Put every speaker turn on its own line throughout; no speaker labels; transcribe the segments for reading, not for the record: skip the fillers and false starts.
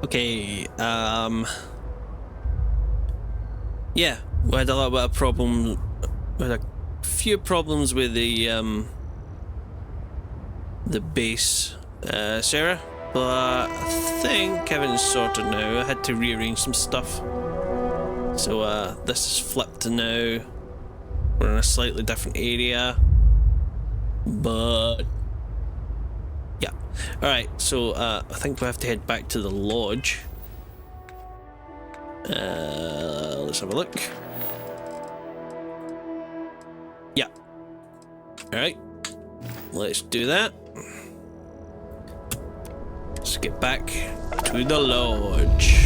Okay, yeah, we had a little bit of problem. We had a few problems with the base, Sarah, but I think everything's sorted now. I had to rearrange some stuff. So, this is flipped now. We're in a slightly different area. But yeah. Alright, so I think we have to head back to the lodge. Let's have a look. Yeah. Alright. Let's do that. Let's get back to the lodge.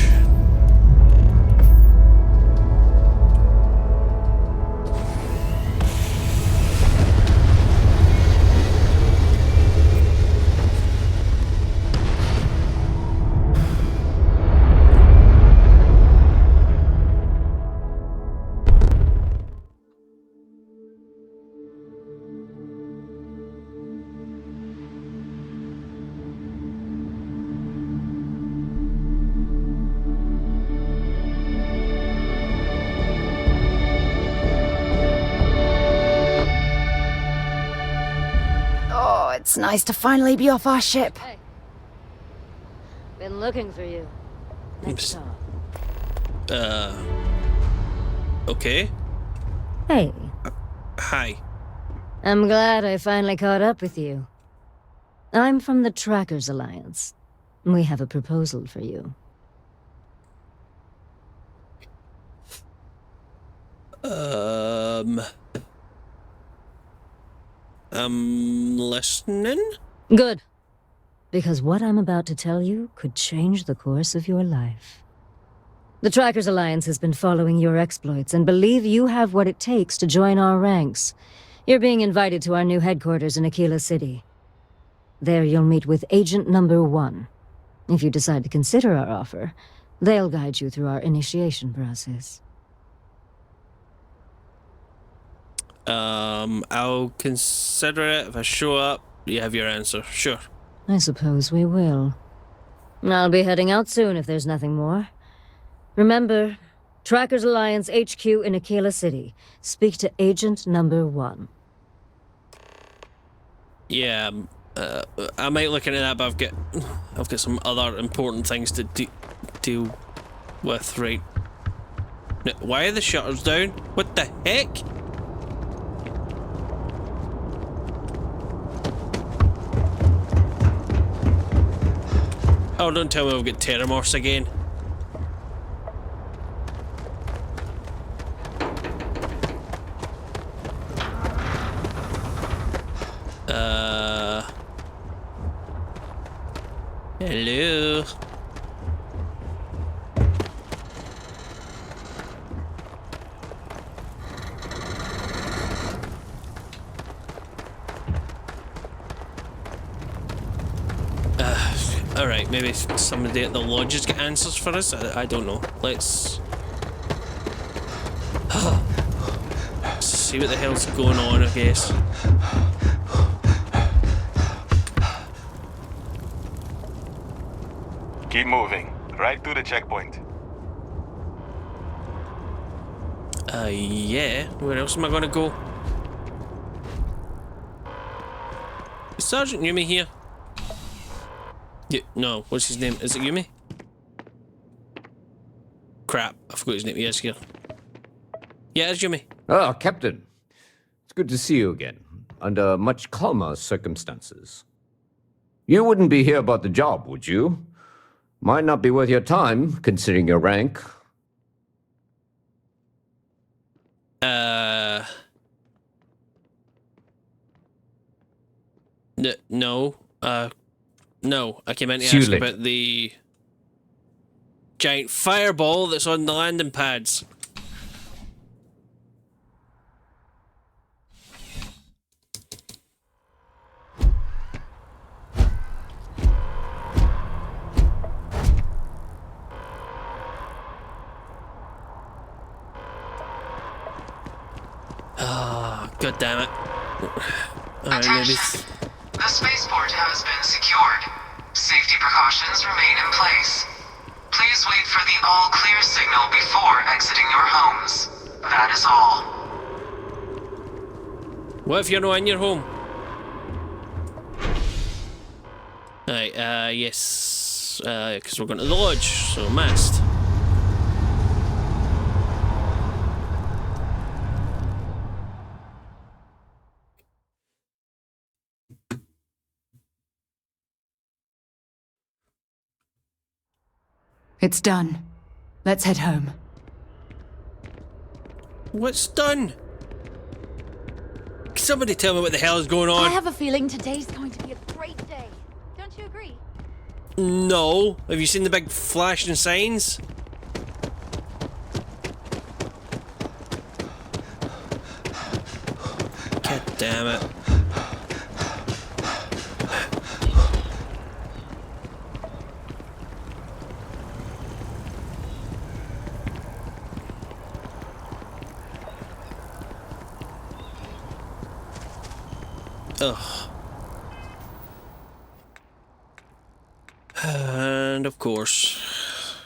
It's nice to finally be off our ship.
Hey. Been looking for you. Next stop.
Okay.
Hey.
Hi.
I'm glad I finally caught up with you. I'm from the Trackers Alliance. We have a proposal for you.
I'm listening?
Good. Because what I'm about to tell you could change the course of your life. The Trackers Alliance has been following your exploits and believe you have what it takes to join our ranks. You're being invited to our new headquarters in Aquila City. There you'll meet with Agent Number 1. If you decide to consider our offer, they'll guide you through our initiation process.
I'll consider it. If I show up, you have your answer. Sure.
I suppose we will. I'll be heading out soon if there's nothing more. Remember, Trackers Alliance HQ in Aquila City. Speak to Agent Number 1.
Yeah, I might look into that, but I've got some other important things to deal with, right? Now, why are the shutters down? What the heck? Oh, don't tell me we've got Terramorphs again. Hello. Alright, maybe somebody at the lodge has got answers for us. I don't know. Let's see what the hell's going on, I guess.
Keep moving. Right to the checkpoint.
Yeah. Where else am I gonna go? Is Sergeant Yumi here? Yeah, no, what's his name? Is it Yumi? Crap, I forgot his name. He is here. Yeah, it's Yumi.
Ah, Captain. It's good to see you again, under much calmer circumstances. You wouldn't be here about the job, would you? Might not be worth your time, considering your rank.
No. No, I came in to ask about the giant fireball that's on the landing pads. Ah, god damn it.
Attention. The spaceport has been secured. Safety precautions remain in place.
What if you're not in your home? Right, yes. Because we're going to the lodge, so mast.
It's done. Let's head home.
What's done? Can somebody tell me what the hell is going
I
on?
have a feeling today's going to be a great day. Don't you agree?
No. Have you seen the big flashing signs? God damn it. Ugh. And of course,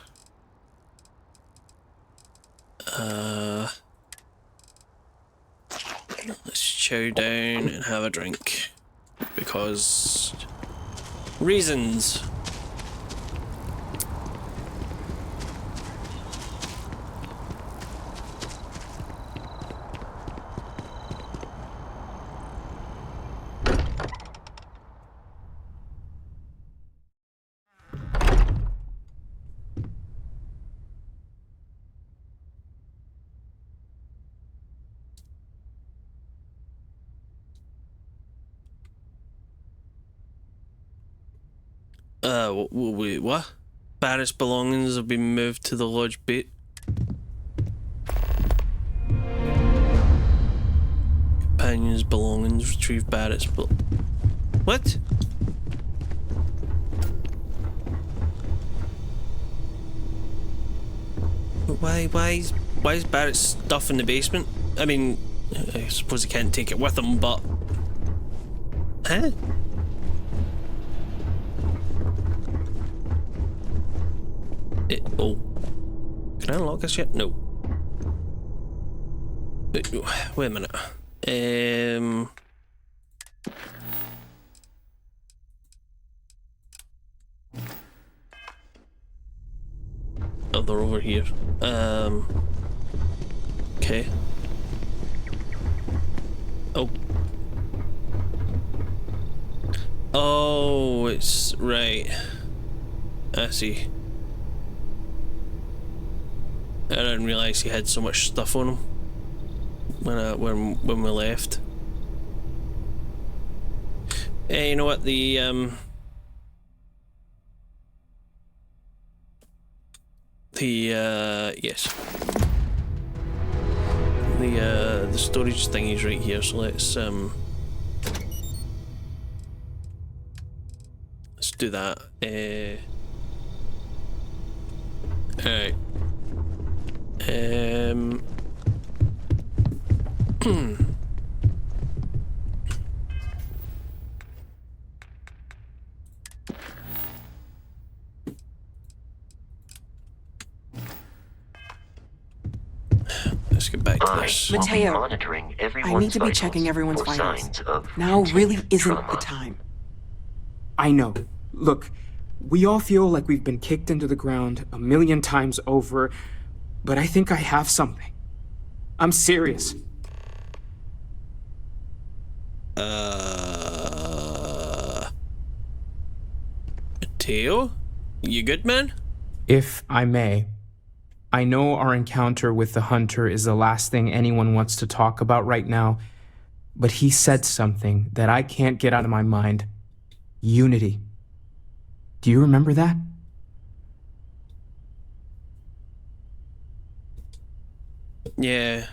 let's chow down and have a drink because reasons. Wait, what? Barrett's belongings have been moved to the lodge bait. Companions' belongings, retrieve Barrett's What? Why is Barrett's stuff in the basement? I mean, I suppose he can't take it with him, but... Huh? Oh. Can I unlock this yet? No. Wait a minute. Oh, they're over here. Okay. Oh. Oh, it's right. I see. I didn't realize he had so much stuff on him when we left. Hey, you know what? Yes. The storage thingy's right here, so let's do that. Alright. Let's get back to this.
Mateo,
monitoring everyone's
I need to be
vitals
checking everyone's
for
vitals.
signs of
Now really
continued
isn't
trauma.
the time.
I know. Look, we all feel like we've been kicked into the ground 1,000,000 times over, but I think I have something. I'm serious.
Mateo? You good, man?
If I may, I know our encounter with the hunter is the last thing anyone wants to talk about right now, but he said something that I can't get out of my mind. Unity. Do you remember that?
Yeah.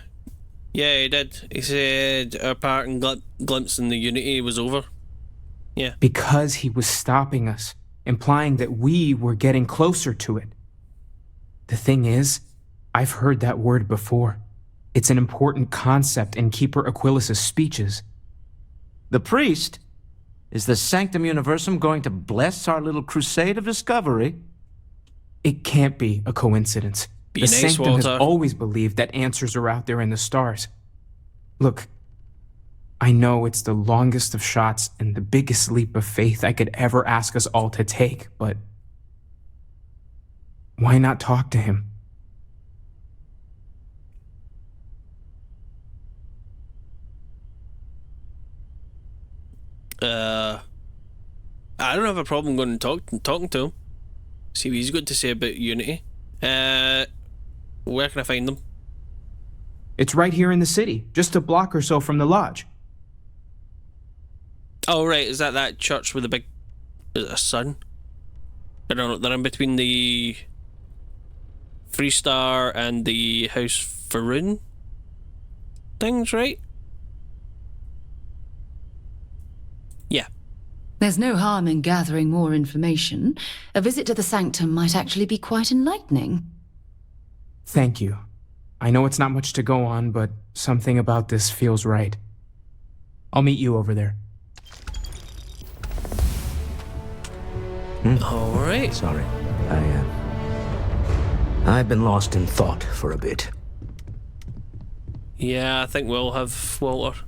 Yeah, he did. He said our part in glimpsing the unity was over. Yeah.
Because he was stopping us, implying that we were getting closer to it. The thing is, I've heard that word before. It's an important concept in Keeper Aquilas's speeches.
The priest? Is the Sanctum Universum going to bless our little crusade of discovery?
It can't be a coincidence.
Be
The
nice,
Sanctum has
Walter.
always believed that answers are out there in the stars. Look, I know it's the longest of shots and the biggest leap of faith I could ever ask us all to take, but why not talk to him?
I don't have a problem going and talking to him. See what he's got to say about Unity. Where can I find them?
It's right here in the city, just a block or so from the lodge.
Oh, right. Is that church with the big... Is it a sun? I don't know. They're in between the Freestar and the House Faroon things, right? Yeah.
There's no harm in gathering more information. A visit to the Sanctum might actually be quite enlightening.
Thank you. I know it's not much to go on, but something about this feels right. I'll meet you over there.
Alright.
Sorry. I've been lost in thought for a bit.
Yeah, I think we'll have Walter.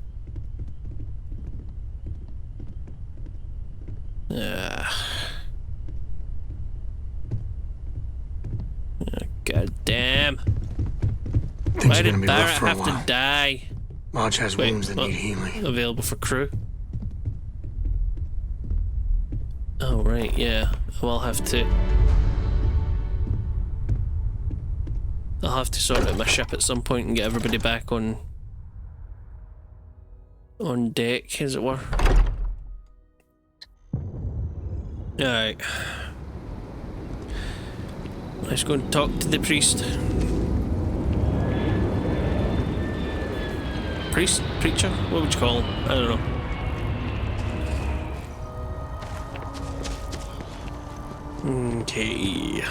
God damn.
Things
Why
are
did
gonna be
Barrett
rough for a
have
while.
to die?
Marge has wounds that need healing.
Available for crew. Oh, right, yeah. I'll have to sort out my ship at some point and get everybody back on deck, as it were. Alright. Let's go and talk to the priest. Priest? Preacher? What would you call him? I don't know. Okay.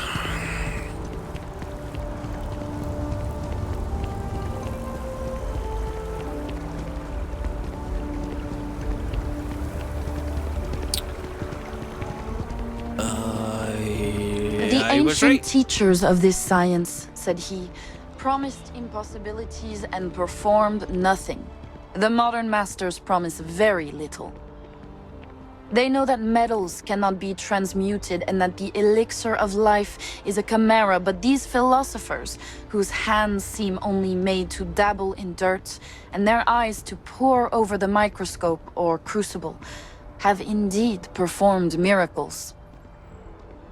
The ancient teachers of this science, said he, promised impossibilities and performed nothing. The modern masters promise very little. They know that metals cannot be transmuted and that the elixir of life is a chimera, but these philosophers, whose hands seem only made to dabble in dirt and their eyes to pore over the microscope or crucible, have indeed performed miracles.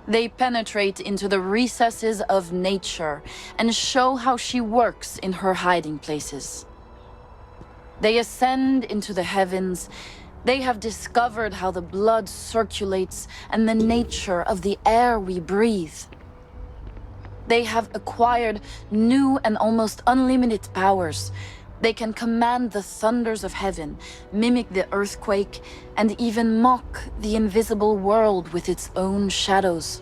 They penetrate into the recesses of nature and show how she works in her hiding places. They ascend into the heavens. They have discovered how the blood circulates and the nature of the air we breathe. They have acquired new and almost unlimited powers. They can command the thunders of heaven, mimic the earthquake, and even mock the invisible world with its own shadows.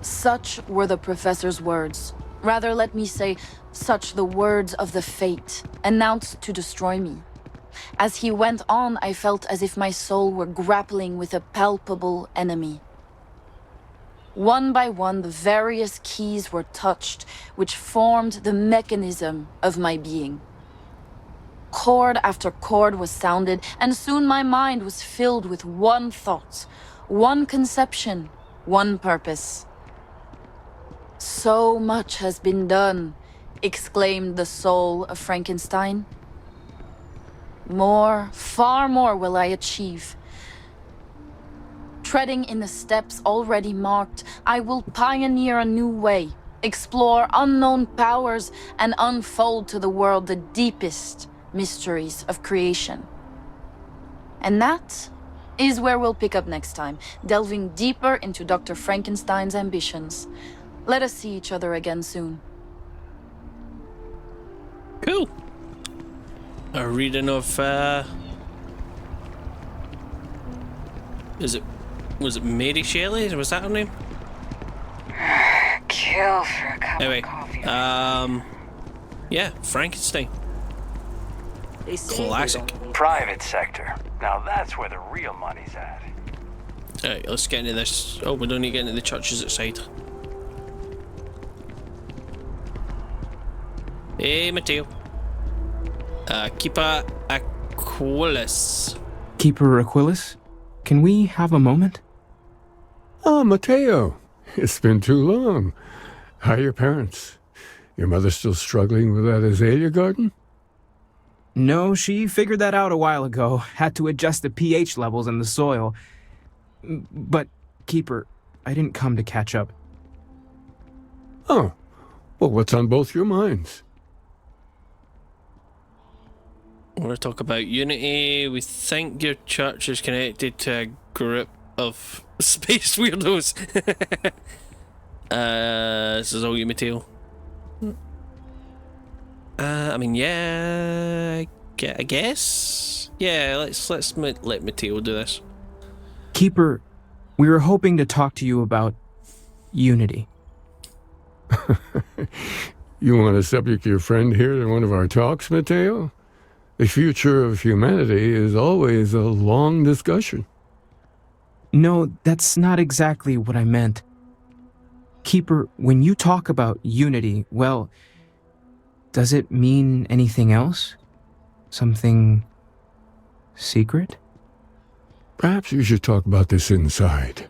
Such were the professor's words. Rather, let me say, such the words of the fate, announced to destroy me. As he went on, I felt as if my soul were grappling with a palpable enemy. One by one, the various keys were touched, which formed the mechanism of my being. Chord after chord was sounded, and soon my mind was filled with one thought, one conception, one purpose. So much has been done, exclaimed the soul of Frankenstein. More, far more will I achieve. Treading in the steps already marked, I will pioneer a new way, explore unknown powers, and unfold to the world the deepest mysteries of creation. And that is where we'll pick up next time, delving deeper into Dr. Frankenstein's ambitions. Let us see each other again soon.
Cool. A reading of, was it Mary Shelley? Was that her name?
Kill for a cup
Anyway,
of coffee.
yeah, Frankenstein. Classic.
Private sector. Now that's where the real money's at.
Alright, let's get into this. Oh, we don't need to get into the churches outside. Hey, Matteo. Keep a Aquilus.
Keeper Aquilus, can we have a moment?
Oh, Matteo. It's been too long. How are your parents? Your mother still struggling with that azalea garden?
No, she figured that out a while ago. Had to adjust the pH levels in the soil. But, Keeper, I didn't come to catch up.
Oh, well, what's on both your minds?
We're going to talk about unity. We think your church is connected to a group of space weirdos. This is all you, Matteo. I mean, yeah, I guess. Yeah, let's let Matteo do this.
Keeper, we were hoping to talk to you about unity.
You want to subject your friend here to one of our talks, Matteo? The future of humanity is always a long discussion.
No, that's not exactly what I meant. Keeper, when you talk about unity, well, does it mean anything else? Something secret?
Perhaps we should talk about this inside.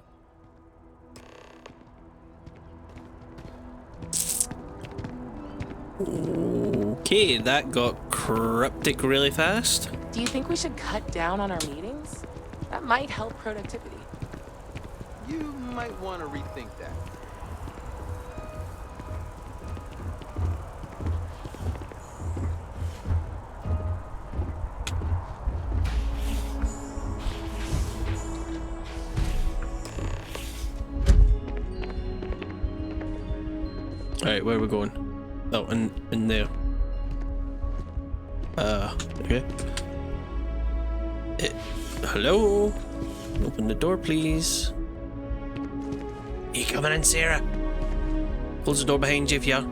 Okay, that got cryptic really fast.
Do you think we should cut down on our meetings? That might help productivity.
You might want to rethink that.
Alright, where are we going? Oh, in there. Okay. Hello? Open the door, please. You coming in, Sarah? Close the door behind you if you are.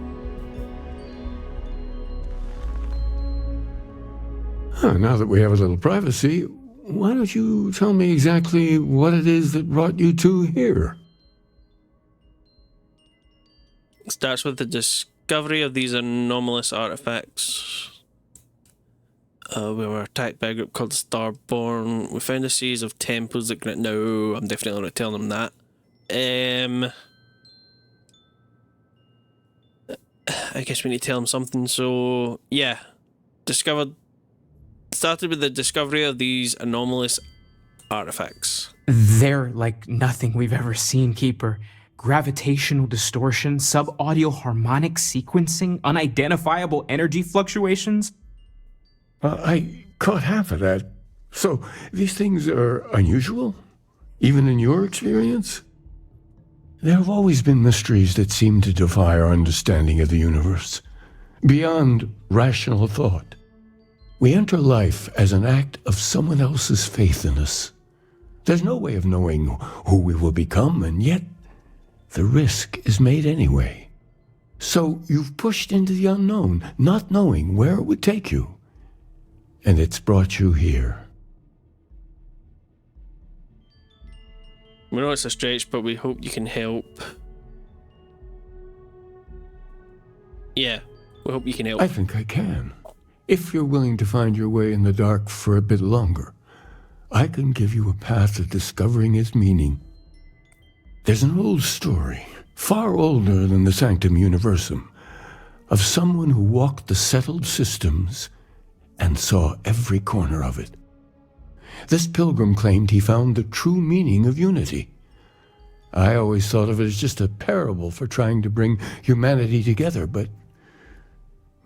Now that we have a little privacy, why don't you tell me exactly what it is that brought you two here?
It starts with the discovery of these anomalous artifacts. We were attacked by a group called Starborn. We found a series of temples that... No, I'm definitely not telling them that. I guess we need to tell them something, so... Yeah. Started with the discovery of these anomalous artifacts.
They're like nothing we've ever seen, Keeper. Gravitational distortion, sub-audio harmonic sequencing, unidentifiable energy fluctuations.
I caught half of that. So, these things are unusual? Even in your experience? There have always been mysteries that seem to defy our understanding of the universe, beyond rational thought. We enter life as an act of someone else's faith in us. There's no way of knowing who we will become, and yet the risk is made anyway. So you've pushed into the unknown, not knowing where it would take you. And it's brought you here.
We know it's a stretch, but we hope you can help. Yeah, we hope you can help.
I think I can. If you're willing to find your way in the dark for a bit longer, I can give you a path to discovering its meaning. There's an old story, far older than the Sanctum Universum, of someone who walked the settled systems and saw every corner of it. This pilgrim claimed he found the true meaning of unity. I always thought of it as just a parable for trying to bring humanity together, but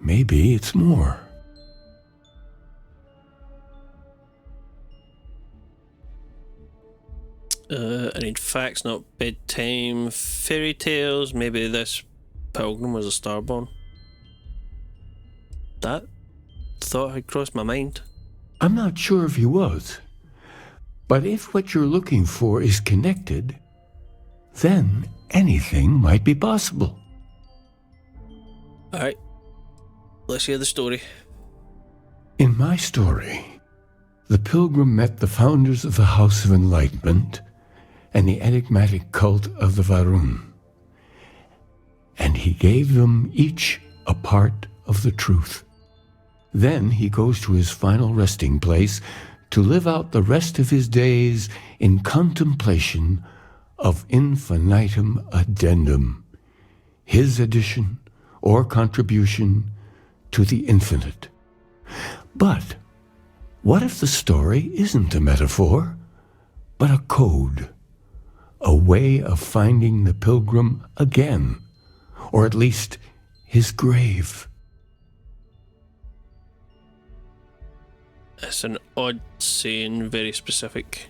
maybe it's more.
I need facts, not bedtime. Fairy tales. Maybe this pilgrim was a starborn. That thought had crossed my mind.
I'm not sure if he was. But if what you're looking for is connected, then anything might be possible.
Alright. Let's hear the story.
In my story, the pilgrim met the founders of the House of Enlightenment and the enigmatic cult of the Varun. And he gave them each a part of the truth. Then he goes to his final resting place to live out the rest of his days in contemplation of infinitum addendum, his addition or contribution to the infinite. But what if the story isn't a metaphor, but a code, a way of finding the pilgrim again, or at least his grave?
It's an odd saying, very specific.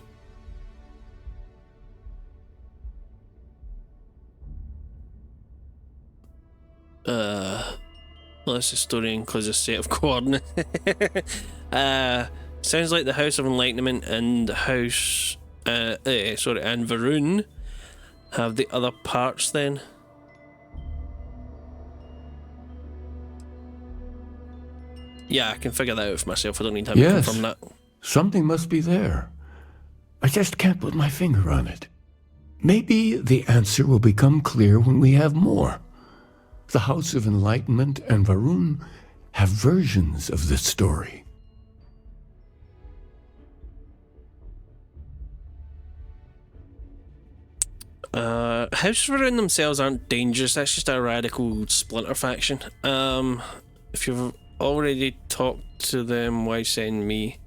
Well, this story includes a set of coordinates. Sounds like the House of Enlightenment and and Varun have the other parts then. Yeah, I can figure that out for myself. I don't need time to confirm that.
Something must be there. I just can't put my finger on it. Maybe the answer will become clear when we have more. The House of Enlightenment and Varun have versions of this story.
House of Varun themselves aren't dangerous. That's just a radical splinter faction. If you've already talked to them, why send me?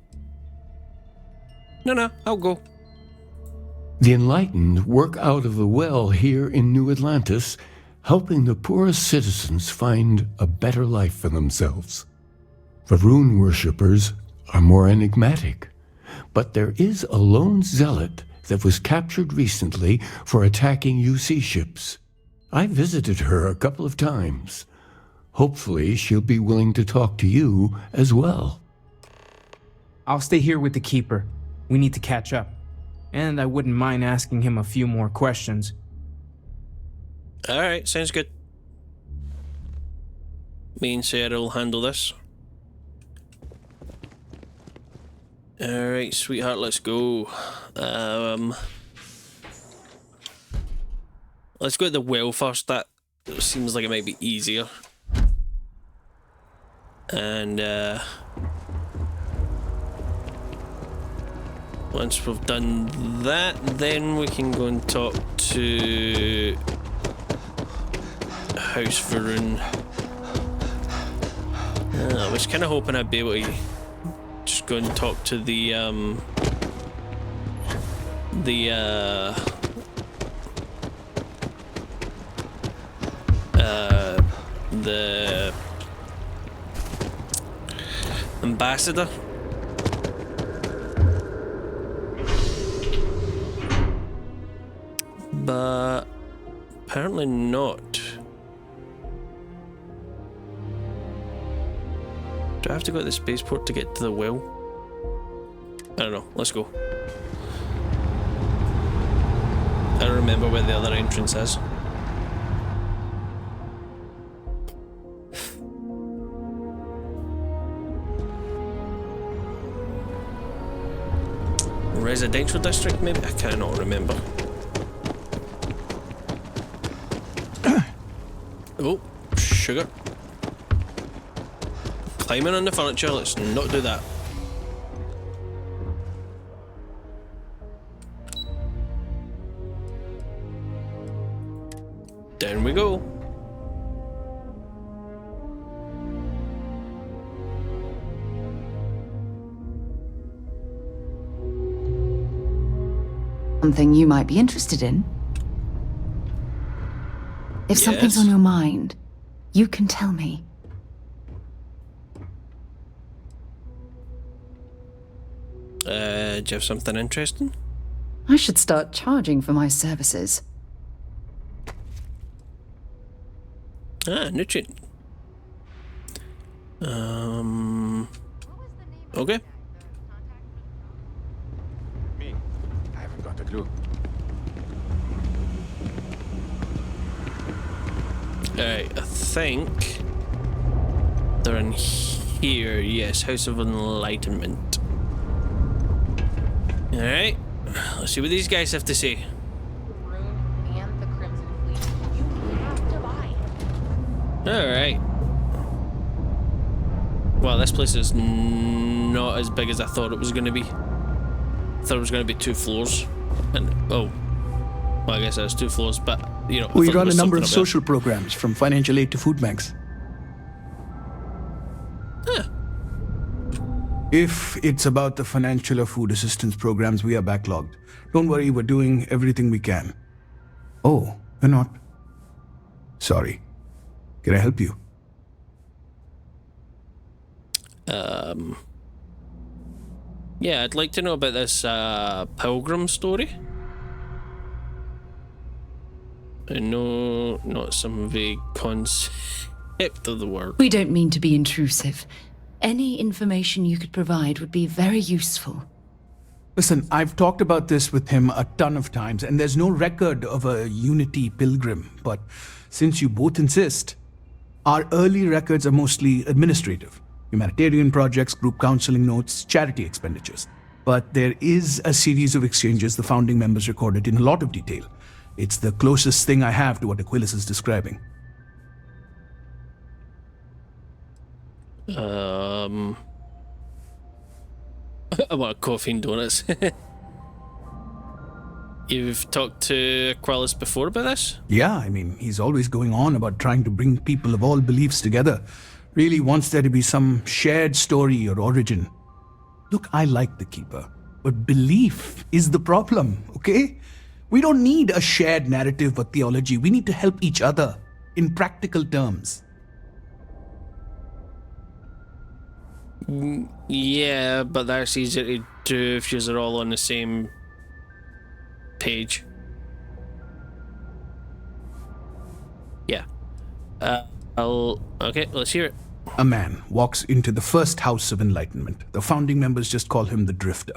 No, I'll go.
The Enlightened work out of the well here in New Atlantis, helping the poorest citizens find a better life for themselves. Varun worshippers are more enigmatic, but there is a lone zealot that was captured recently for attacking UC ships. I visited her a couple of times. Hopefully she'll be willing to talk to you as well.
I'll stay here with the Keeper. We need to catch up. And I wouldn't mind asking him a few more questions.
Alright, sounds good. Me and Sarah will handle this. Alright, sweetheart, let's go. Let's go to the well first. That seems like it might be easier. And once we've done that, then we can go and talk to House Varun. I was kind of hoping I'd be able to just go and talk to the ambassador. But apparently not. Do I have to go to the spaceport to get to the well? I don't know. Let's go. I don't remember where the other entrance is. Residential district, maybe? I cannot remember. Oh, sugar. Climbing on the furniture, let's not do that. Down we go.
Something you might be interested in. If something's on your mind, you can tell me.
Do you have something interesting?
I should start charging for my services.
Nutrient. Okay.
Me. I haven't got a clue.
Alright, I think they're in here. Yes, House of Enlightenment. Alright, let's see what these guys have to say.
And the Crimson Fleet. You have to buy it.
Alright. Well, this place is not as big as I thought it was going to be. I thought it was going to be 2 floors. And, oh. Well, I guess that's 2 floors, but, you know.
We run a number of social programs, from financial aid to food banks.
Huh.
If it's about the financial or food assistance programs, we are backlogged. Don't worry, we're doing everything we can. Oh, you're not? Sorry. Can I help you?
Yeah, I'd like to know about this pilgrim story. I know not some vague concept of the word.
We don't mean to be intrusive. Any information you could provide would be very useful.
Listen, I've talked about this with him a ton of times, and there's no record of a Unity pilgrim. But since you both insist, our early records are mostly administrative. Humanitarian projects, group counseling notes, charity expenditures. But there is a series of exchanges the founding members recorded in a lot of detail. It's the closest thing I have to what Aquilus is describing.
I want coffee and donuts. You've talked to Aquilus before about this?
Yeah, I mean, he's always going on about trying to bring people of all beliefs together. Really wants there to be some shared story or origin. Look, I like the Keeper, but belief is the problem, okay? We don't need a shared narrative or theology. We need to help each other in practical terms.
Yeah, but that's easier to do if you're all on the same page. Yeah. Okay, let's hear it.
A man walks into the first house of enlightenment. The founding members just call him the Drifter.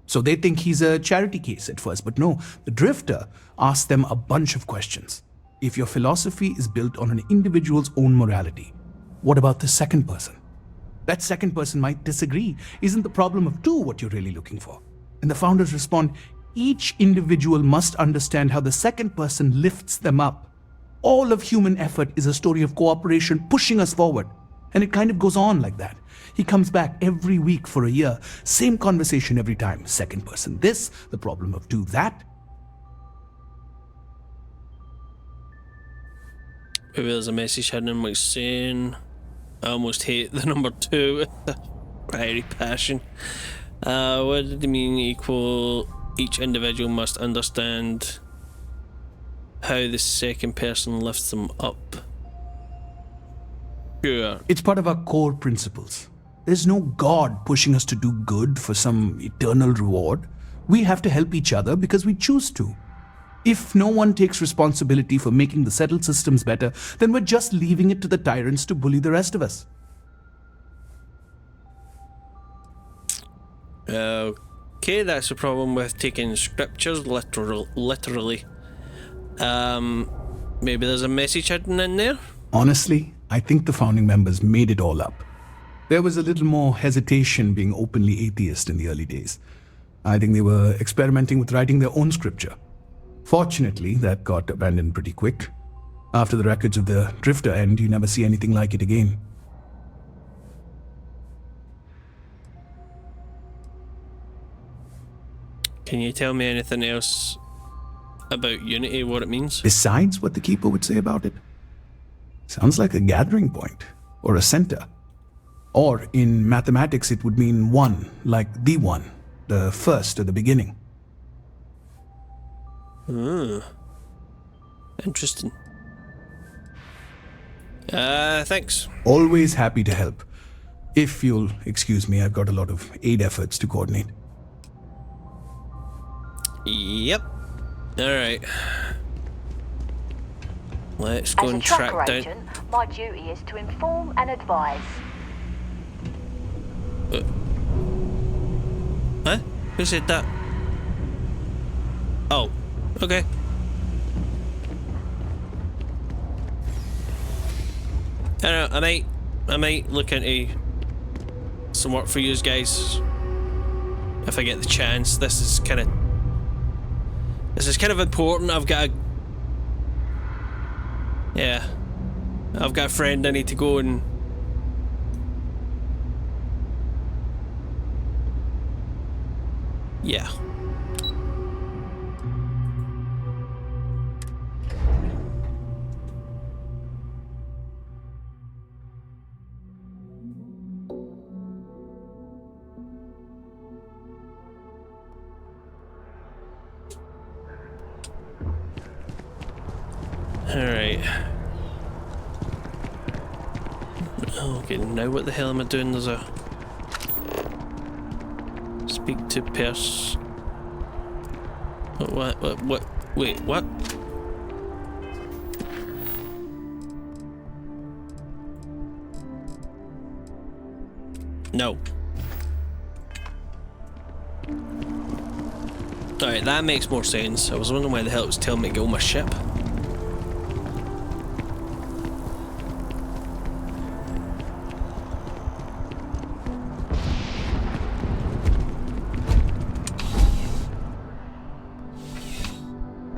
So they think he's a charity case at first, but no, the Drifter asks them a bunch of questions. If your philosophy is built on an individual's own morality, what about the second person? That second person might disagree. Isn't the problem of 2 what you're really looking for? And the founders respond, each individual must understand how the second person lifts them up. All of human effort is a story of cooperation pushing us forward. And it kind of goes on like that. He comes back every week for a year. Same conversation every time. Second person this, the problem of 2 that.
Maybe there's a message hidden like saying, I almost hate the number 2 with a fiery passion. What did it mean equal? Each individual must understand how the second person lifts them up. Sure.
It's part of our core principles. There's no God pushing us to do good for some eternal reward. We have to help each other because we choose to. If no one takes responsibility for making the settled systems better, then we're just leaving it to the tyrants to bully the rest of us.
Okay, that's the problem with taking scriptures literally. Maybe there's a message hidden in there?
Honestly, I think the founding members made it all up. There was a little more hesitation being openly atheist in the early days. I think they were experimenting with writing their own scripture. Fortunately, that got abandoned pretty quick. After the records of the Drifter end, you never see anything like it again.
Can you tell me anything else about Unity, what it means?
Besides what the Keeper would say about it? Sounds like a gathering point, or a center. Or, in mathematics, it would mean one, like the one, the first or the beginning.
Interesting. Thanks.
Always happy to help. If you'll excuse me, I've got a lot of aid efforts to coordinate.
Yep. Alright. Let's go and track down...
As a tracker agent, my duty is to inform and advise.
Huh? Who said that? Oh, okay. I don't know, I might look into some work for you guys if I get the chance. This is kind of important. I've got a friend I need to go and Yeah. Alright. Okay, now what the hell am I doing? There's a... Speak to What? Wait, what? No. Alright, that makes more sense. I was wondering why the hell it was telling me to get on my ship.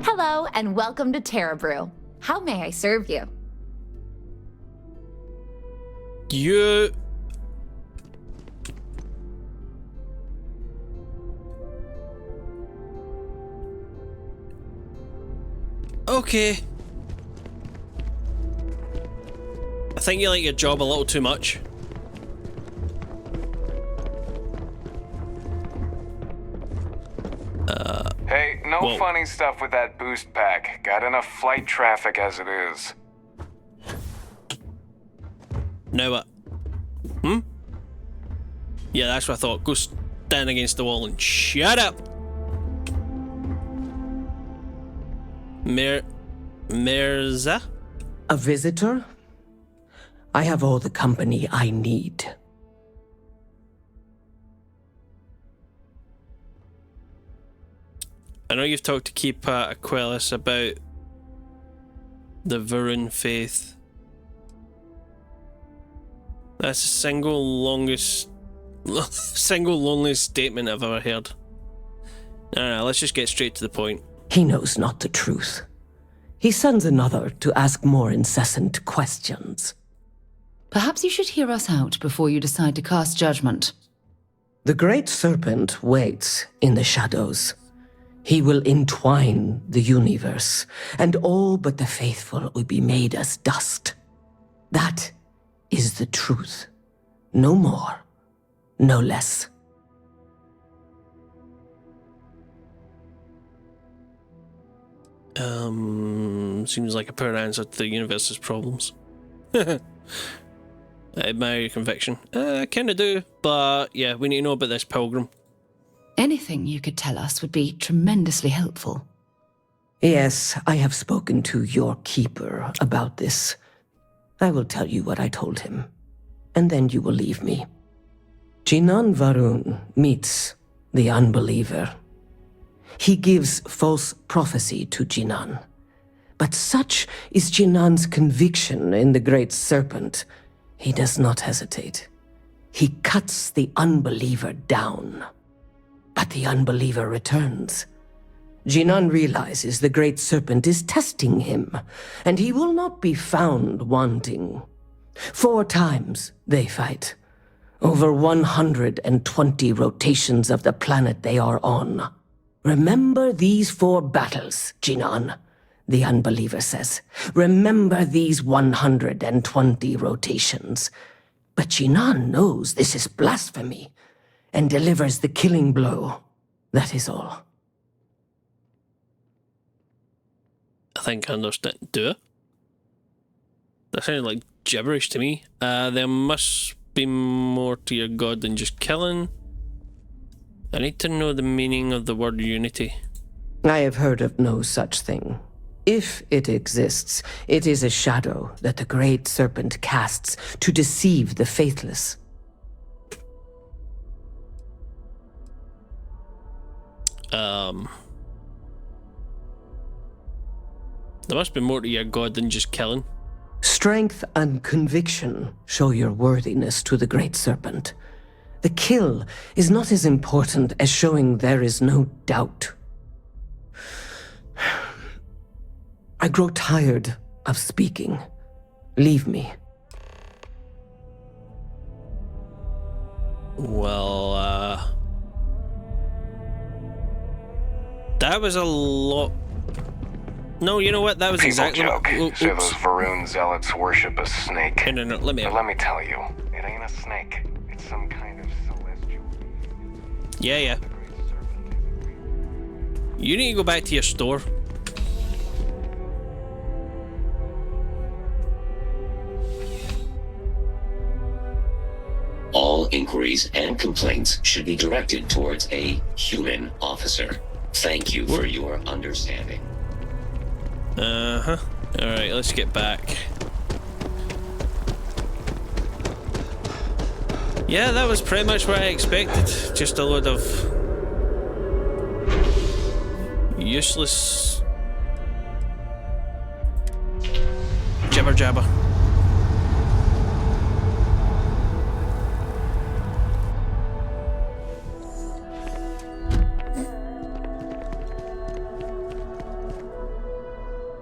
Hello, and welcome to Terra Brew. How may I serve you?
You... Okay. I think you like your job a little too much.
Hey, no
Whoa.
funny stuff with that boost pack. Got enough flight traffic as it is.
Now what? Yeah, that's what I thought. Go stand against the wall and shut up! Mirza?
A visitor? I have all the company I need.
I know you've talked to Keepa Aquelis about the Varun faith. That's the single loneliest statement I've ever heard. No, let's just get straight to the point.
He knows not the truth. He sends another to ask more incessant questions.
Perhaps you should hear us out before you decide to cast judgment.
The Great Serpent waits in the shadows. He will entwine the universe, and all but the faithful will be made as dust. That is the truth. No more, no less.
Seems like a poor answer to the universe's problems. I admire your conviction. I kinda do, but yeah, we need to know about this pilgrim.
Anything you could tell us would be tremendously helpful.
Yes, I have spoken to your keeper about this. I will tell you what I told him, and then you will leave me. Jinan Varun meets the unbeliever. He gives false prophecy to Jinan. But such is Jinan's conviction in the Great Serpent, he does not hesitate. He cuts the unbeliever down. But the unbeliever returns. Jinan realizes the Great Serpent is testing him, and he will not be found wanting. 4 times they fight. Over 120 rotations of the planet they are on. Remember these 4 battles, Jinan, the unbeliever says. Remember these 120 rotations. But Jinan knows this is blasphemy, and delivers the killing blow. That is all.
I think I understand. Do it? That sounded like gibberish to me. There must be more to your god than just killing. I need to know the meaning of the word unity.
I have heard of no such thing. If it exists, it is a shadow that the Great Serpent casts to deceive the faithless.
There must be more to your god than just killing.
Strength and conviction show your worthiness to the Great Serpent. The kill is not as important as showing there is no doubt. I grow tired of speaking. Leave me.
Well, That was a lot. No, you know what? That was
People
exactly
joke.
what.
Say those Varun zealots worship a snake.
No, let me.
But let me tell you, it ain't a snake. It's some kind of celestial.
Yeah. You need to go back to your store.
All inquiries and complaints should be directed towards a human officer. Thank you for your understanding.
Alright, let's get back. Yeah, that was pretty much what I expected. Just a load of useless jibber jabber.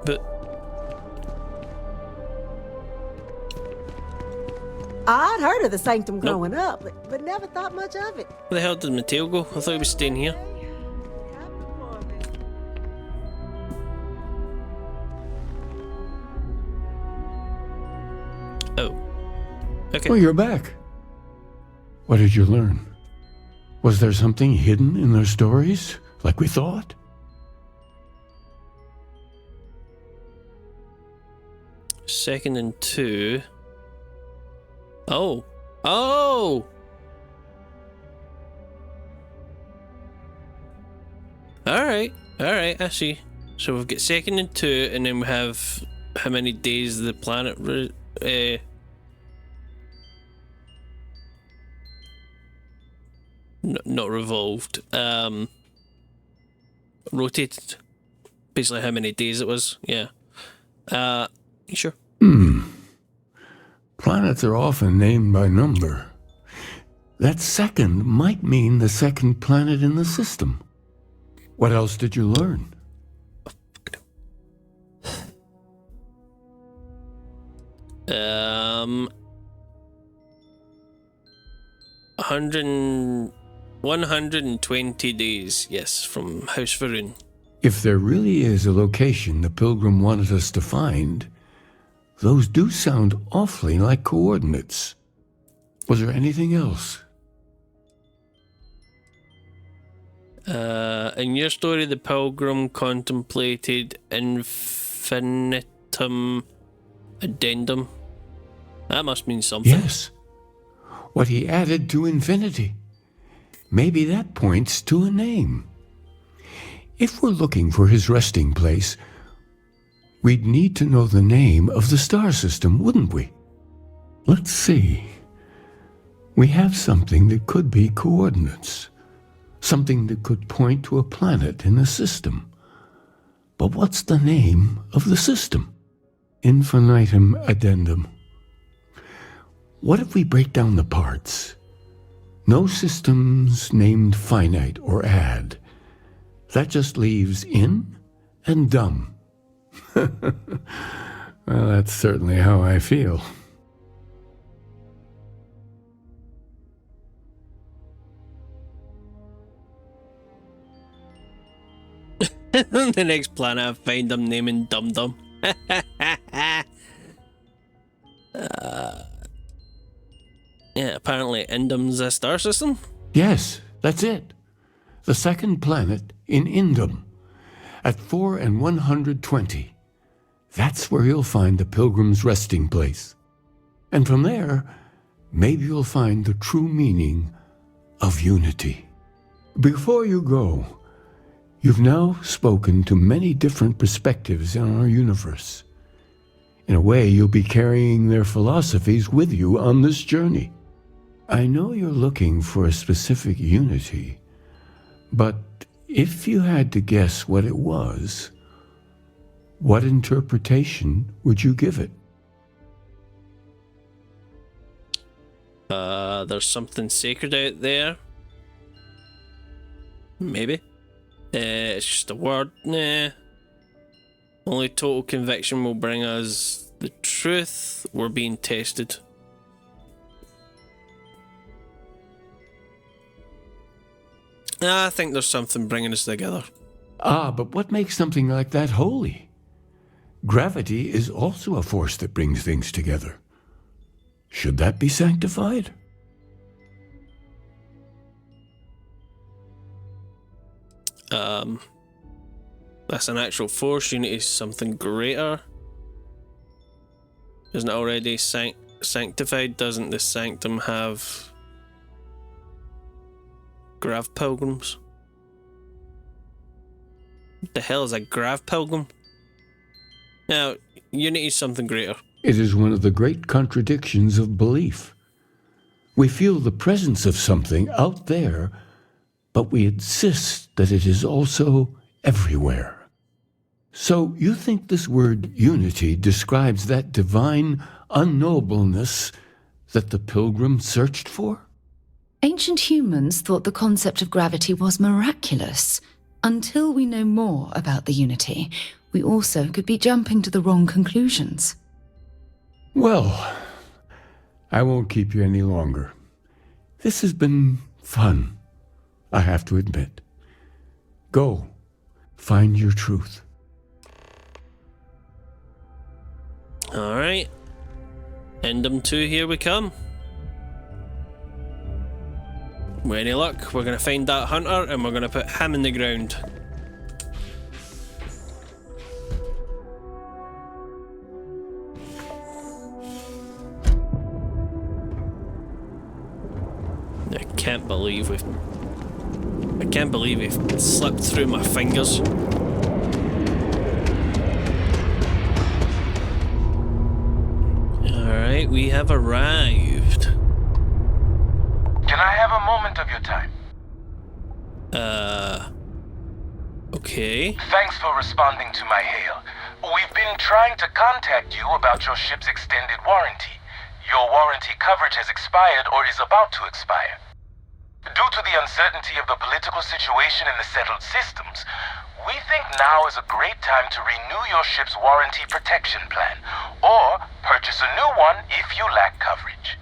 But
I'd heard of the Sanctum growing up, but never thought much of it.
where the hell did Mateo go? I thought he was staying here. Oh. Okay.
Oh, you're back. What did you learn? Was there something hidden in their stories, like we thought?
Second and 2. Oh. Oh! Alright, I see. So we've got second and 2, and then we have how many days the planet not revolved, rotated. Basically how many days it was, yeah. You sure?
Planets are often named by number. That second might mean the second planet in the system. What else did you learn?
Um, 120 days, yes, from House Varun.
If there really is a location the Pilgrim wanted us to find, those do sound awfully like coordinates. Was there anything else?
In your story, the Pilgrim contemplated infinitum addendum. That must mean something.
Yes. What he added to infinity. Maybe that points to a name. If we're looking for his resting place, we'd need to know the name of the star system, wouldn't we? Let's see. We have something that could be coordinates. Something that could point to a planet in the system. But what's the name of the system? Infinitum addendum. What if we break down the parts? No systems named finite or add. That just leaves in and dumb. Well, that's certainly how I feel.
The next planet I find, I'm naming Dum Dum. Yeah, apparently Indum's a star system.
Yes, that's it. The second planet in Indum. At 4 and 120. That's where you'll find the Pilgrim's resting place. And from there, maybe you'll find the true meaning of unity. Before you go, you've now spoken to many different perspectives in our universe. In a way, you'll be carrying their philosophies with you on this journey. I know you're looking for a specific unity, but if you had to guess what it was, what interpretation would you give it?
There's something sacred out there. Maybe. It's just a word. Nah. Only total conviction will bring us the truth. We're being tested. I think there's something bringing us together.
Ah, but what makes something like that holy? Gravity is also a force that brings things together. Should that be sanctified?
That's an actual force. Unity is something greater. Isn't it already sanctified? Doesn't the sanctum have grav pilgrims? What the hell is a grav pilgrim? Now, unity is something greater.
It is one of the great contradictions of belief. We feel the presence of something out there, but we insist that it is also everywhere. So you think this word unity describes that divine unknowableness that the pilgrim searched for?
Ancient humans thought the concept of gravity was miraculous. Until we know more about the unity, we also could be jumping to the wrong conclusions.
Well, I won't keep you any longer. This has been fun, I have to admit. Go, find your truth.
Alright. Endem 2, here we come. With any luck, we're going to find that hunter and we're going to put him in the ground. I can't believe we've slipped through my fingers. Alright, we have arrived.
Can I have a moment of your time?
Okay.
Thanks for responding to my hail. We've been trying to contact you about your ship's extended warranty. Your warranty coverage has expired or is about to expire. Due to the uncertainty of the political situation in the settled systems, we think now is a great time to renew your ship's warranty protection plan, or purchase a new one if you lack coverage.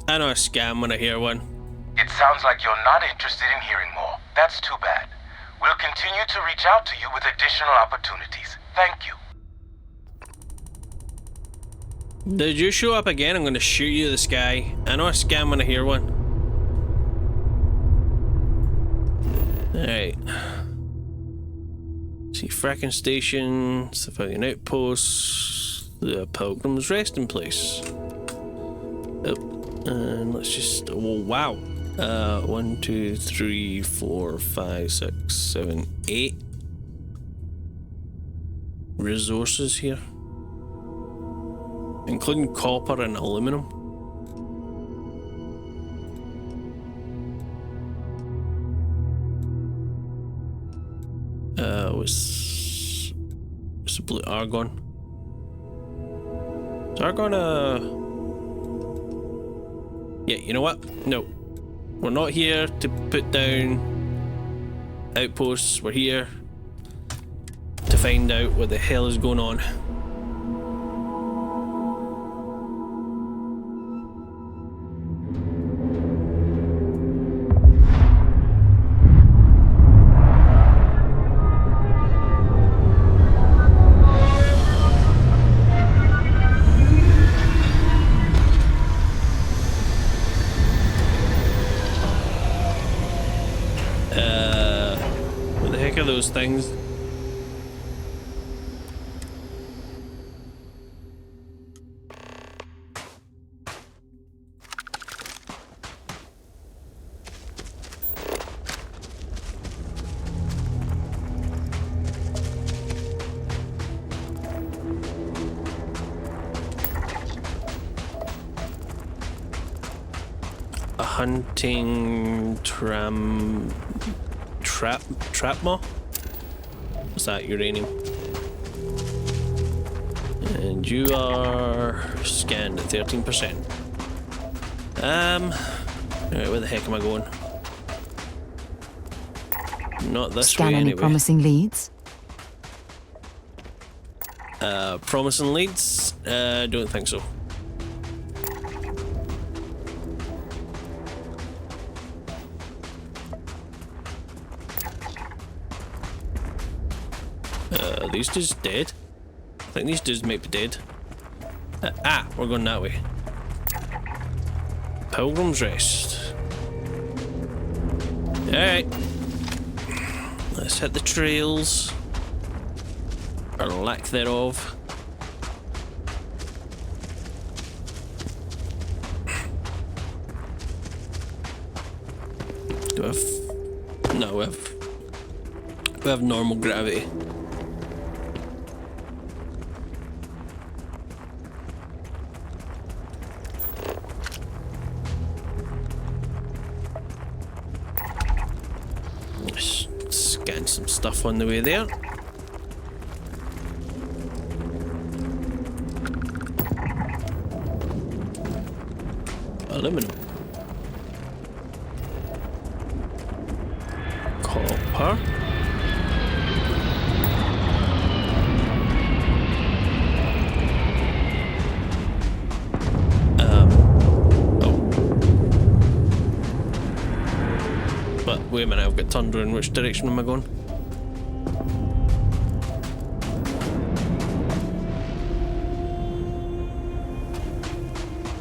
I know a scam when I hear one.
It sounds like you're not interested in hearing more. That's too bad. We'll continue to reach out to you with additional opportunities. Thank you.
Did you show up again? I'm gonna shoot you to the sky. I know a scam when I hear one. Alright. See, fracking station, civilian outposts, the pilgrim's resting place. Oh, and let's just, oh wow. 1, 2, 3, 4, 5, 6, 7, 8 resources here, including copper and aluminum. What's the blue argon? Is argon yeah, you know what? No. We're not here to put down outposts. We're here to find out what the hell is going on. What the heck are those things? A hunting trapmaw? What's that? Uranium. And you are scanned at 13%. Alright, where the heck am I going? Not this
Scan
way
any
anyway.
promising leads?
Promising leads? Don't think so. These dudes dead? I think these dudes might be dead. We're going that way. Pilgrim's Rest. Alright. Let's hit the trails. Or lack thereof. Do I have... No, we have normal gravity. Let's scan some stuff on the way there. Aluminum. Copper. But wait a minute, I've got turned around. Which direction am I going?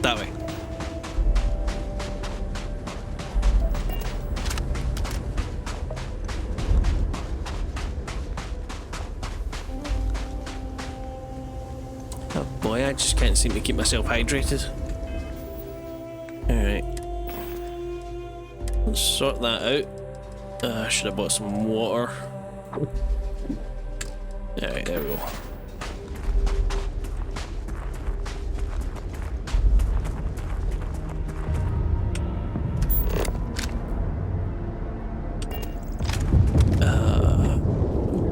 That way. Oh boy, I just can't seem to keep myself hydrated. Alright. Let's sort that out. I should have bought some water. Alright, there we go.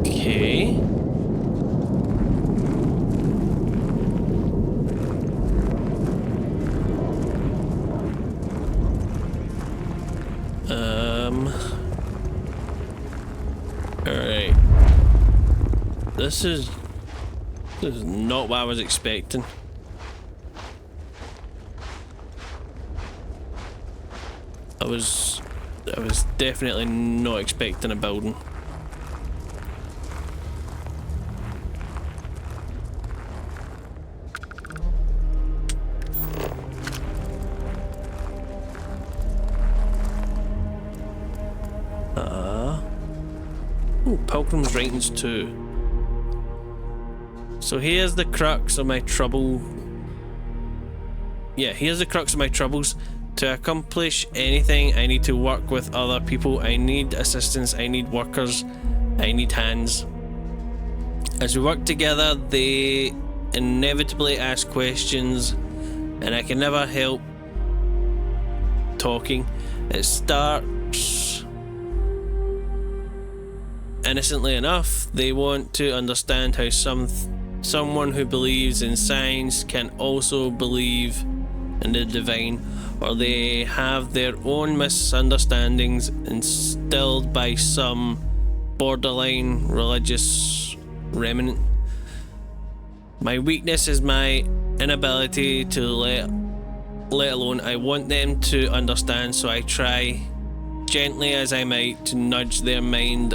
Okay. Alright. This is not what I was expecting. I was definitely not expecting a building. Pilgrim's Writings 2. So here's the crux of my trouble. Yeah, here's the crux of my troubles. To accomplish anything, I need to work with other people. I need assistance, I need workers, I need hands. As we work together, they inevitably ask questions, and I can never help talking. It starts innocently enough. They want to understand how someone who believes in science can also believe in the divine, or they have their own misunderstandings instilled by some borderline religious remnant. My weakness is my inability to let alone I want them to understand, so I try gently as I might to nudge their mind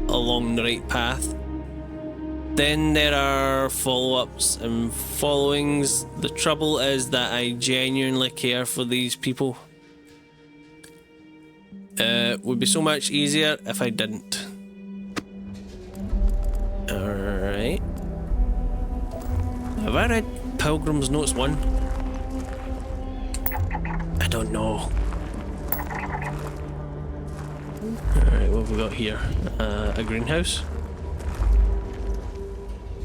along the right path. Then there are follow-ups and followings. The trouble is that I genuinely care for these people. It would be so much easier if I didn't. Alright. Have I read Pilgrim's Notes 1? I don't know. Alright, what have we got here? A greenhouse?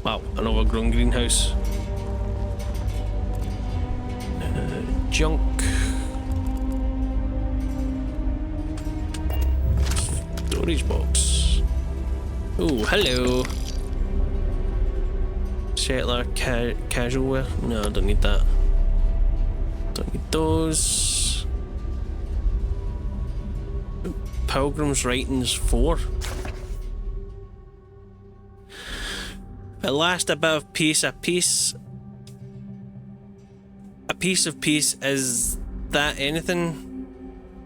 Wow, an overgrown greenhouse. Junk. Storage box. Oh, hello. Settler casual wear. No, I don't need that. Don't need those. Pilgrim's Writings 4. At last, a bit of peace. A piece of peace. Is that anything?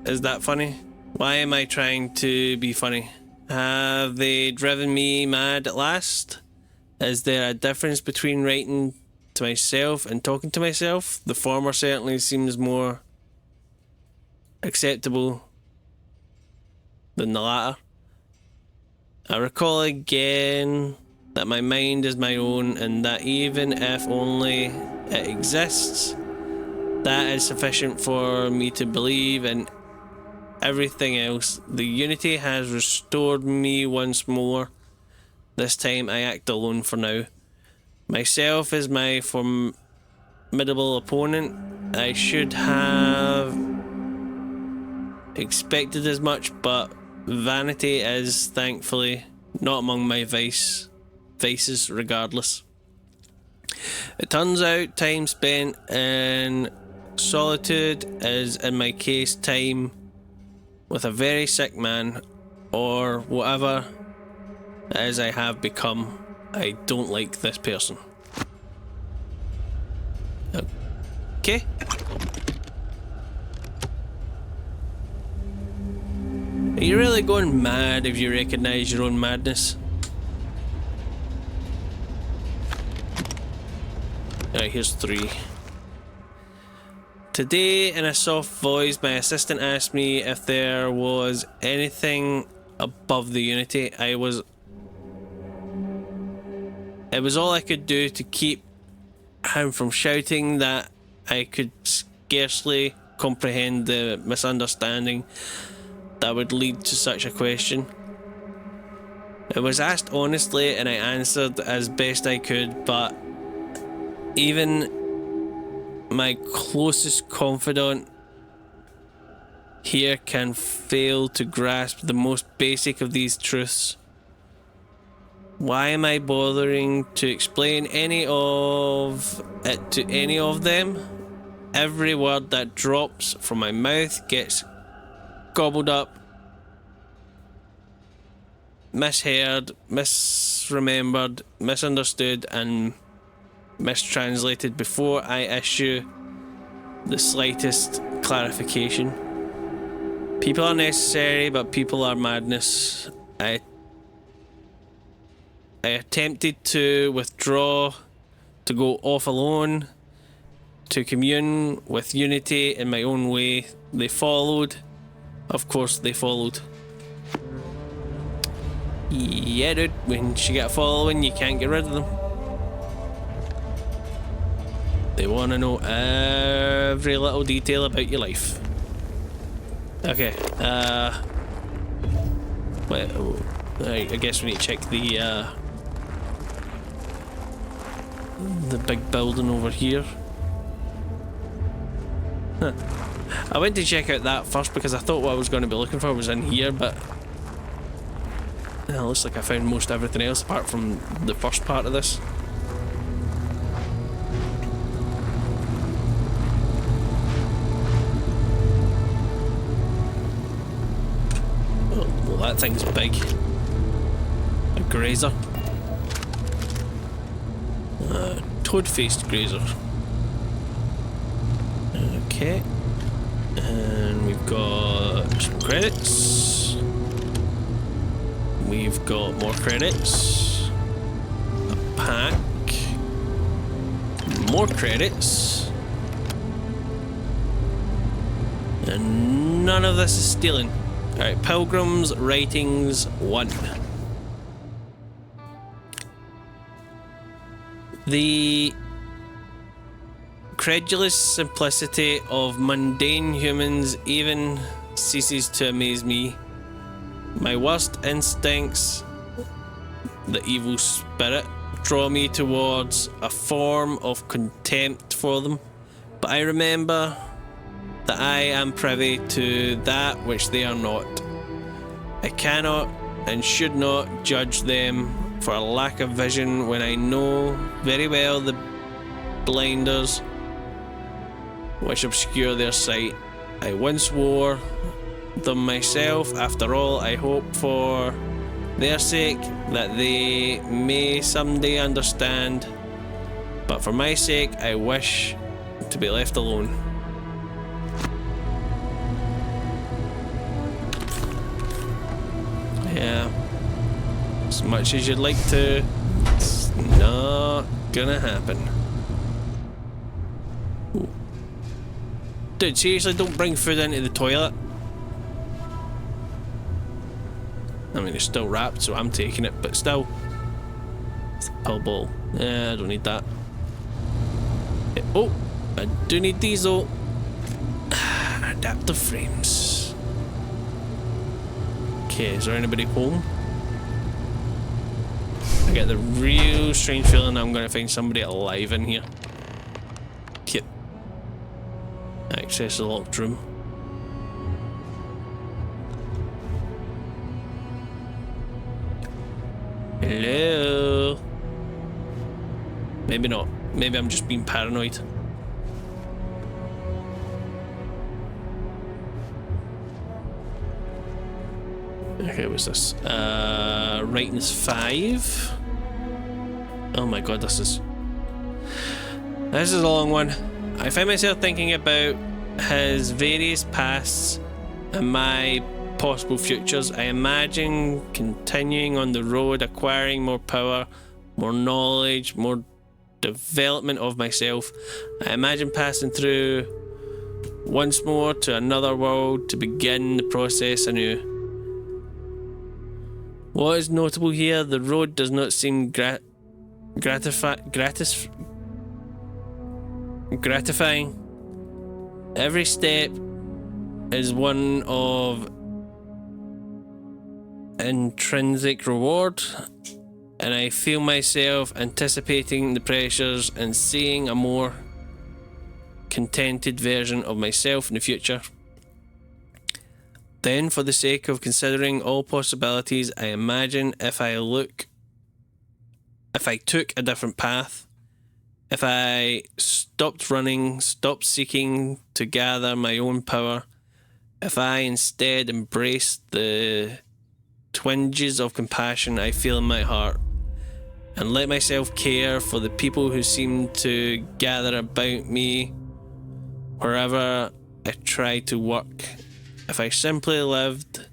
Is that funny? Why am I trying to be funny? Have they driven me mad at last? Is there a difference between writing to myself and talking to myself? The former certainly seems more acceptable than the latter. I recall again that my mind is my own, and that even if only it exists, that is sufficient for me to believe in everything else. The unity has restored me once more. This time I act alone for now. Myself is my formidable opponent. I should have expected as much, but vanity is, thankfully, not among my vices regardless. It turns out time spent in solitude is, in my case, time with a very sick man, or whatever it is I have become. I don't like this person. Okay. Are you really going mad if you recognize your own madness? Alright, here's 3. Today, in a soft voice, my assistant asked me if there was anything above the unity. It was all I could do to keep him from shouting that I could scarcely comprehend the misunderstanding that would lead to such a question. It was asked honestly and I answered as best I could, but even my closest confidant here can fail to grasp the most basic of these truths. Why am I bothering to explain any of it to any of them? Every word that drops from my mouth gets gobbled up, misheard, misremembered, misunderstood, and mistranslated before I issue the slightest clarification. People are necessary, but people are madness. I attempted to withdraw, to go off alone, to commune with unity in my own way. They followed. Of course they followed. Yeah, dude, when you get following, you can't get rid of them. They want to know every little detail about your life. Okay, wait, I guess we need to check the big building over here. Huh. I went to check out that first because I thought what I was going to be looking for was in here, but it looks like I found most everything else apart from the first part of this. Oh, well, that thing's big. A grazer. Toad-faced grazer. Okay. And we've got some credits. We've got more credits. A pack. More credits. And none of this is stealing. Alright, Pilgrim's Writings 1. The credulous simplicity of mundane humans even ceases to amaze me. My worst instincts, the evil spirit, draw me towards a form of contempt for them, but I remember that I am privy to that which they are not. I cannot and should not judge them for a lack of vision when I know very well the blinders which obscure their sight. I once wore them myself. After all, I hope for their sake that they may someday understand, but for my sake I wish to be left alone. Yeah. As much as you'd like to, it's not gonna happen. Ooh. Dude, seriously, don't bring food into the toilet. I mean, it's still wrapped, so I'm taking it, but still. It's a pill ball. Yeah, I don't need that. Oh, I do need these though. Adaptive frames. Okay, is there anybody home? I get the real strange feeling I'm going to find somebody alive in here. Yep. Access the locked room. Hello? Maybe not. Maybe I'm just being paranoid. Okay, what's this? Ratings 5. Oh my god, this is a long one. I find myself thinking about his various pasts and my possible futures. I imagine continuing on the road, acquiring more power, more knowledge, more development of myself. I imagine passing through once more to another world to begin the process anew. What is notable here, the road does not seem gratifying. Every step is one of intrinsic reward, and I feel myself anticipating the pressures and seeing a more contented version of myself in the future. Then, for the sake of considering all possibilities, I imagine if I took a different path, if I stopped running, stopped seeking to gather my own power, if I instead embraced the twinges of compassion I feel in my heart, and let myself care for the people who seem to gather about me wherever I try to work, if I simply lived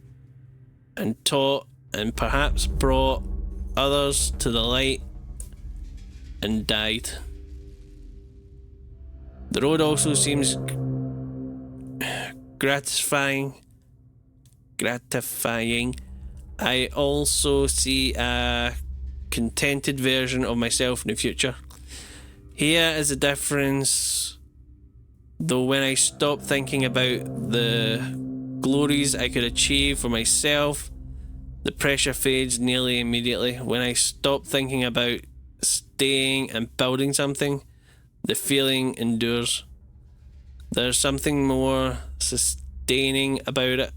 and taught and perhaps brought others to the light and died. The road also seems gratifying. I also see a contented version of myself in the future. Here is the difference, though. When I stop thinking about the glories I could achieve for myself, the pressure fades nearly immediately. When I stop thinking about staying and building something, the feeling endures. There's something more sustaining about it,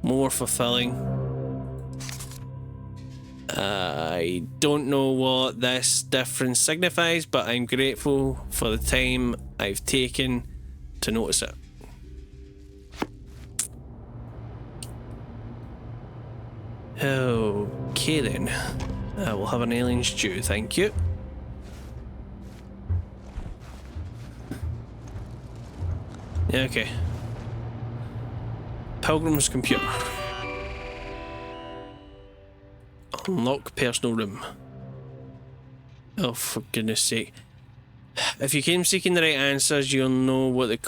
more fulfilling. I don't know what this difference signifies, but I'm grateful for the time I've taken to notice it. Okay then, I will have an alien stew, thank you. Okay. Pilgrim's computer. Unlock personal room. Oh, for goodness sake. If you came seeking the right answers, you'll know what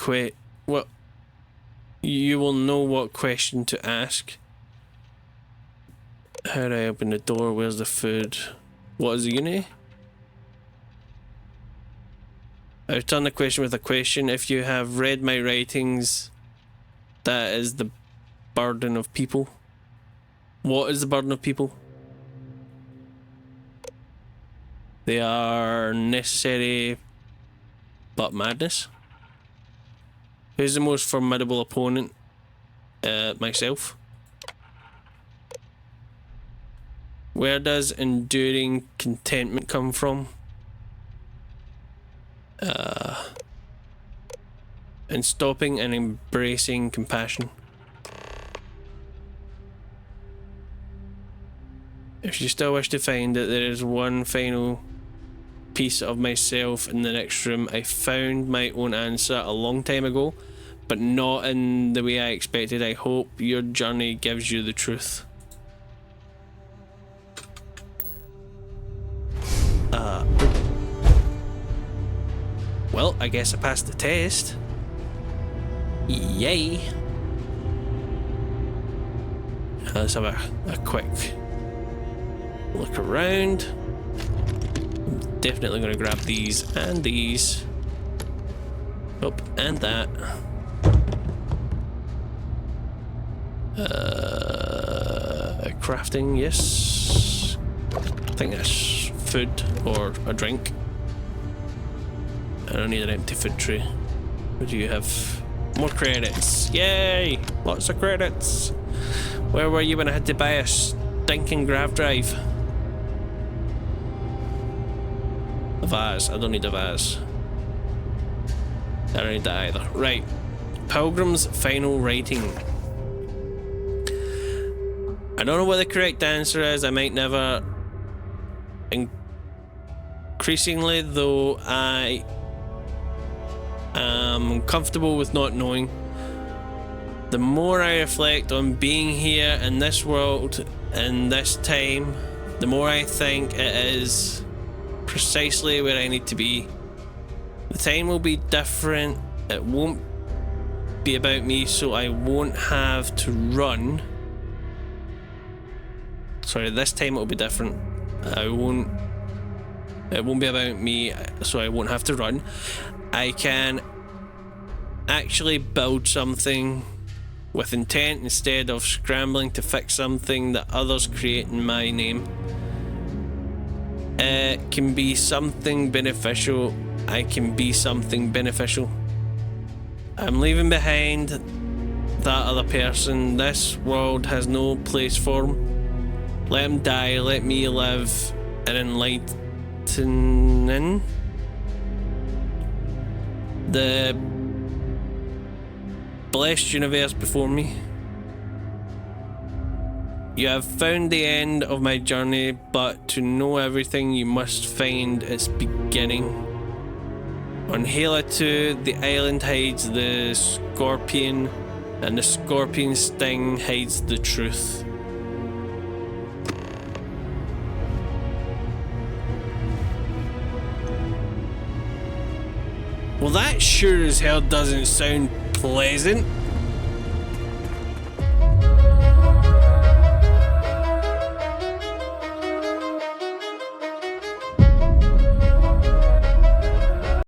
you will know what question to ask. How do I open the door? Where's the food? What is the unity? I return the question with a question. If you have read my writings, that is the burden of people. What is the burden of people? They are necessary but madness. Who's the most formidable opponent? Myself. Where does enduring contentment come from? And stopping and embracing compassion. If you still wish to find that there is one final piece of myself in the next room, I found my own answer a long time ago, but not in the way I expected. I hope your journey gives you the truth. Well, I guess I passed the test. Yay. Let's have a quick look around. I'm definitely going to grab these and these. Oh, and that. Crafting, yes. I think that's food or a drink. I don't need an empty food tray. What do you have? More credits. Yay! Lots of credits. Where were you when I had to buy a stinking grav drive? A vase. I don't need a vase. I don't need that either. Right. Pilgrim's final rating. I don't know what the correct answer is. I might never. Increasingly, though, I am comfortable with not knowing. The more I reflect on being here in this world, in this time, the more I think it is precisely where I need to be. The time will be different. It won't be about me, so I won't have to run. Sorry, this time it will be different. It won't be about me, so I won't have to run. I can actually build something with intent instead of scrambling to fix something that others create in my name. It can be something beneficial. I can be something beneficial. I'm leaving behind that other person. This world has no place for him. Let him die. Let me live in enlightening the blessed universe before me. You have found the end of my journey, but to know everything, you must find its beginning. On Hela 2, the island hides the scorpion, and the scorpion's sting hides the truth. Well, that sure as hell doesn't sound pleasant.